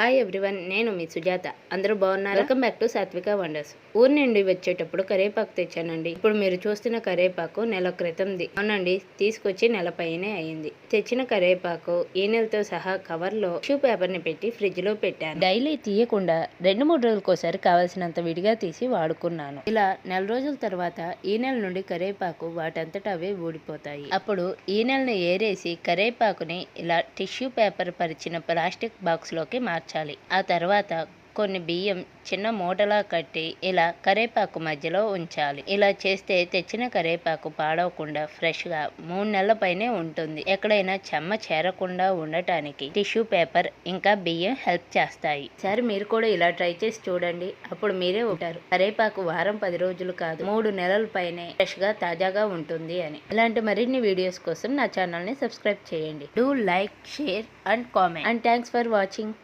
Hi everyone, నేను మీ సుజాత. అందరూ బాగున్నారు? వెల్కమ్ బ్యాక్ టు సాత్విక వండర్స్. ఊరు నుండి వచ్చేటప్పుడు కరేపాకు తెచ్చానండి. ఇప్పుడు మీరు చూస్తున్న కరేపాకు నెల క్రితంది. అవునండి, తీసుకొచ్చి నెల పైనే అయింది. తెచ్చిన కరేపాకు ఈ నెలతో సహా కవర్లో టిష్యూ పేపర్ని పెట్టి ఫ్రిడ్జ్ లో పెట్టాను. డైలీ తీయకుండా 2-3 రోజులకోసారి కావాల్సినంత విడిగా తీసి వాడుకున్నాను. ఇలా నెల రోజుల తర్వాత ఈ నెల నుండి కరేపాకు వాటంతటా అవే ఊడిపోతాయి. అప్పుడు ఈ నెలను ఏరేసి కరేపాకుని ఇలా టిష్యూ పేపర్ పరిచిన ప్లాస్టిక్ బాక్స్ లోకి మార్చాలి. ఆ తర్వాత కొన్ని బియ్యం చిన్న మూటలా కట్టి ఇలా కరేపాకు మధ్యలో ఉంచాలి. ఇలా చేస్తే తెచ్చిన కరేపాకు పాడవకుండా ఫ్రెష్ గా 3 నెలల పైనే ఉంటుంది. ఎక్కడైనా చెమ్మ చేరకుండా ఉండటానికి టిష్యూ పేపర్ ఇంకా బియ్యం హెల్ప్ చేస్తాయి. సరే, మీరు కూడా ఇలా ట్రై చేసి చూడండి. అప్పుడు మీరే ఉంటారు కరేపాకు వారం 10 రోజులు కాదు 3 నెలల పైనే ఫ్రెష్ గా తాజాగా ఉంటుంది అని. ఇలాంటి మరిన్ని వీడియోస్ కోసం నా ఛానల్ ని సబ్స్క్రైబ్ చేయండి. Do like, share and comment. And thanks for watching.